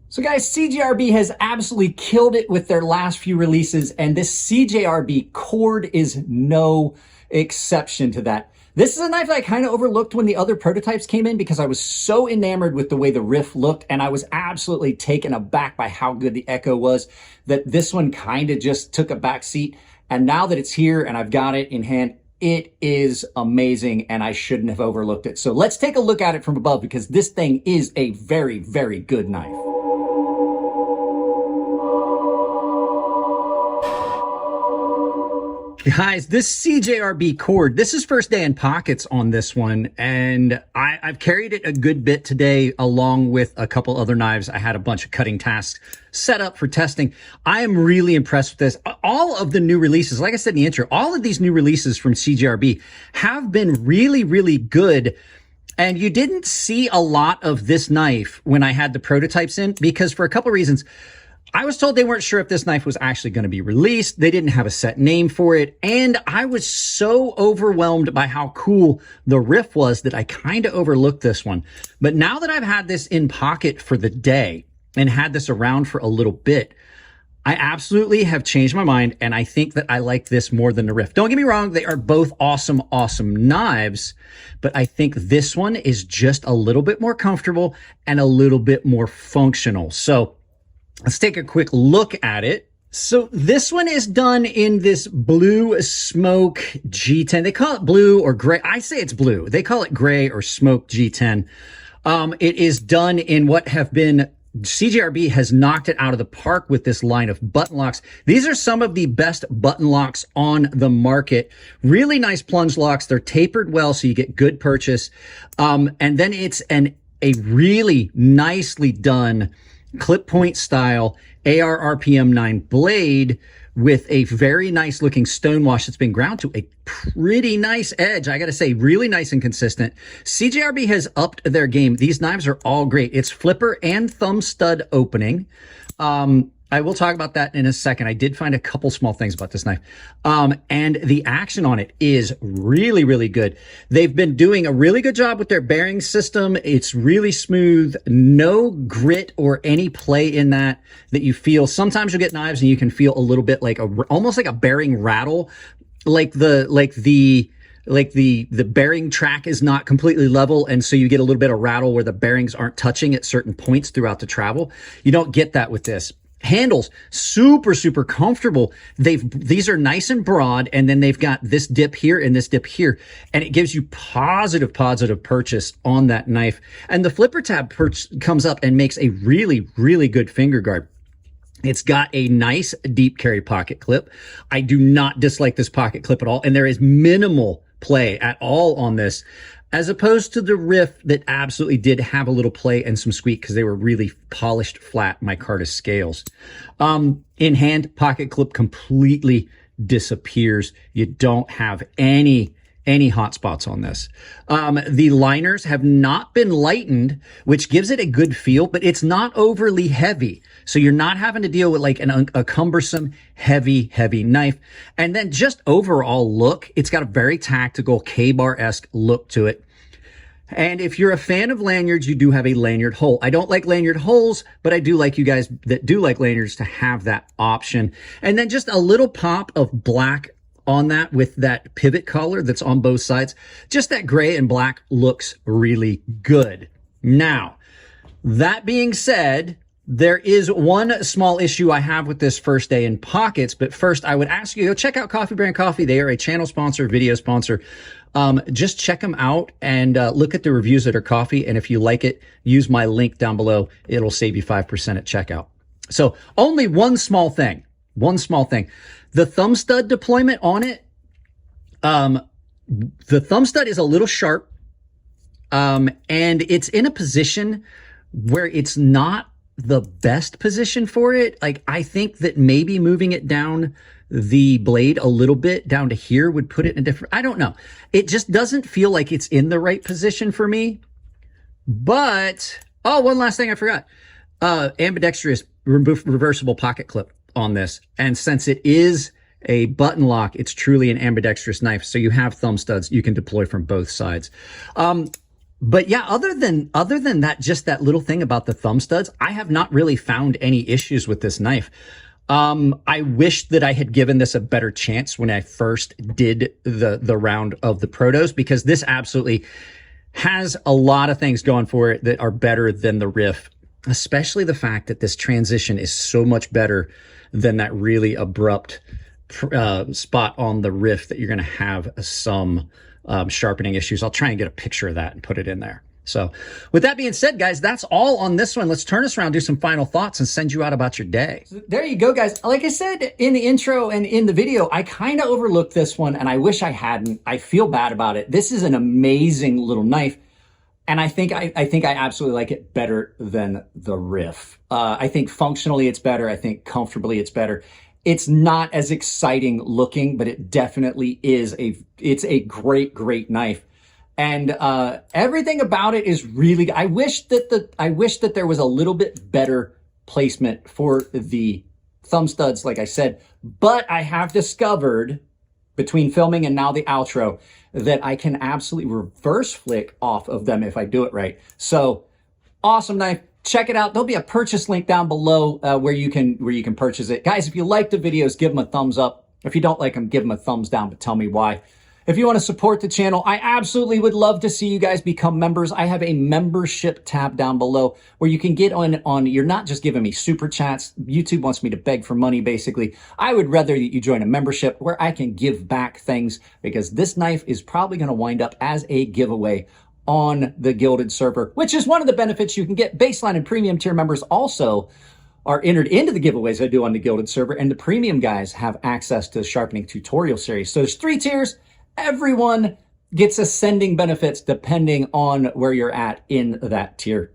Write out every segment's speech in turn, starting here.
So guys, CJRB has absolutely killed it with their last few releases, and this CJRB Chord is no exception to that. This is a knife that I kind of overlooked when the other prototypes came in because I was so enamored with the way the riff looked, and I was absolutely taken aback by how good the echo was, that this one kind of just took a back seat. And now that it's here and I've got it in hand, it is amazing, and I shouldn't have overlooked it. So let's take a look at it from above because this thing is a very, very good knife. Guys, this CJRB Chord, this is first day in pockets on this one, and I've carried it a good bit today along with a couple other knives. I had a bunch of cutting tasks set up for testing. I am really impressed with this. All of the new releases, like I said in the intro, all of these new releases from CJRB have been really, really good. And you didn't see a lot of this knife when I had the prototypes in because for a couple of reasons. I was told they weren't sure if this knife was actually going to be released. They didn't have a set name for it. And I was so overwhelmed by how cool the riff was that I kind of overlooked this one. But now that I've had this in pocket for the day and had this around for a little bit, I absolutely have changed my mind. And I think that I like this more than the riff. Don't get me wrong. They are both awesome, awesome knives. But I think this one is just a little bit more comfortable and a little bit more functional. So let's take a quick look at it. So this one is done in this blue smoke G10. They call it blue or gray. I say it's blue. They call it gray or smoke G10. It is done in what have been, CJRB has knocked it out of the park with this line of button locks. These are some of the best button locks on the market. Really nice plunge locks. They're tapered well, so you get good purchase. And then it's a really nicely done clip point style AR RPM 9 blade with a very nice looking stonewash that's been ground to a pretty nice edge. I got to say, really nice and consistent. CJRB has upped their game. These knives are all great. It's flipper and thumb stud opening. I will talk about that in a second. I did find a couple small things about this knife. And the action on it is really, really good. They've been doing a really good job with their bearing system. It's really smooth, no grit or any play in that you feel. Sometimes you'll get knives and you can feel a little bit like almost like a bearing rattle, like the bearing track is not completely level, and so you get a little bit of rattle where the bearings aren't touching at certain points throughout the travel. You don't get that with this. Handles, super, super comfortable. These are nice and broad, and then they've got this dip here and this dip here, and it gives you positive purchase on that knife. And the flipper tab comes up and makes a really, really good finger guard. It's got a nice deep carry pocket clip. I do not dislike this pocket clip at all, and there is minimal play at all on this, as opposed to the riff that absolutely did have a little play and some squeak because they were really polished flat micarta scales. In hand, pocket clip completely disappears. You don't have any hot spots on this. The liners have not been lightened, which gives it a good feel, but it's not overly heavy. So you're not having to deal with like a cumbersome, heavy knife. And then just overall look, it's got a very tactical K-bar-esque look to it. And if you're a fan of lanyards, you do have a lanyard hole. I don't like lanyard holes, but I do like you guys that do like lanyards to have that option. And then just a little pop of black on that with that pivot collar that's on both sides. Just that gray and black looks really good. Now, that being said, there is one small issue I have with this first day in pockets, but first I would ask you to go check out Coffee Brand Coffee. They are a channel sponsor, video sponsor. Just check them out and look at the reviews of their coffee. And if you like it, use my link down below. It'll save you 5% at checkout. So only one small thing. The thumb stud deployment on it, the thumb stud is a little sharp, and it's in a position where it's not the best position for it. Like, I think that maybe moving it down the blade a little bit down to here would put it in a different, I don't know. It just doesn't feel like it's in the right position for me. But, oh, one last thing I forgot. Ambidextrous reversible pocket clip on this. And since it is a button lock, it's truly an ambidextrous knife. So you have thumb studs you can deploy from both sides. But yeah, other than that, just that little thing about the thumb studs, I have not really found any issues with this knife. I wish that I had given this a better chance when I first did the round of the protos, because this absolutely has a lot of things going for it that are better than the riff, especially the fact that this transition is so much better than that really abrupt spot on the riff that you're going to have some sharpening issues. I'll try and get a picture of that and put it in there. So with that being said, guys, that's all on this one. Let's turn this around, do some final thoughts, and send you out about your day. So there you go, guys. Like I said in the intro and in the video, I kind of overlooked this one, and I wish I hadn't. I feel bad about it. This is an amazing little knife, and I think I absolutely like it better than the riff. I think functionally it's better. I think comfortably it's better. It's not as exciting looking, but it definitely is it's a great knife. And everything about it is really, I wish that there was a little bit better placement for the thumb studs, like I said, but I have discovered between filming and now the outro that I can absolutely reverse flick off of them if I do it right. So awesome knife. Check it out. There'll be a purchase link down below where you can purchase it. Guys, if you like the videos, give them a thumbs up. If you don't like them, give them a thumbs down, but tell me why. If you want to support the channel, I absolutely would love to see you guys become members. I have a membership tab down below where you can get on, you're not just giving me super chats. YouTube wants me to beg for money, basically. I would rather that you join a membership where I can give back things, because this knife is probably going to wind up as a giveaway on the Gilded server, which is one of the benefits you can get. Baseline and premium tier members also are entered into the giveaways I do on the Gilded server, and the premium guys have access to the sharpening tutorial series. So there's 3 tiers. Everyone gets ascending benefits depending on where you're at in that tier.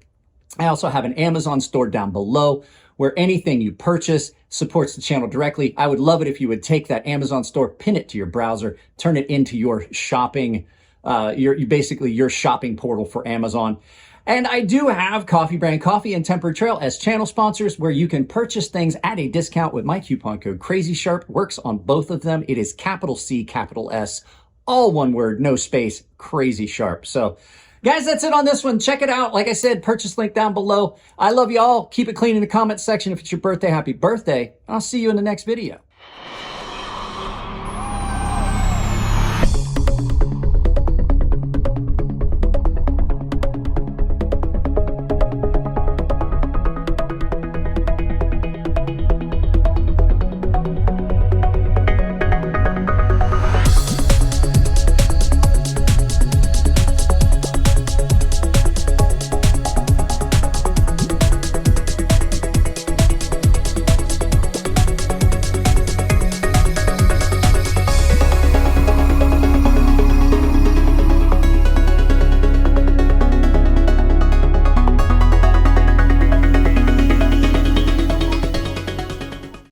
I also have an Amazon store down below where anything you purchase supports the channel directly. I would love it if you would take that Amazon store, pin it to your browser, turn it into your shopping, basically your shopping portal for Amazon. And I do have Coffee Brand Coffee and Tempered Trail as channel sponsors, where you can purchase things at a discount with my coupon code CrazySharp. Works on both of them. It is capital C, capital S, all one word, no space, Crazy Sharp. So guys, that's it on this one. Check it out. Like I said, purchase link down below. I love you all. Keep it clean in the comments section. If it's your birthday, happy birthday. I'll see you in the next video.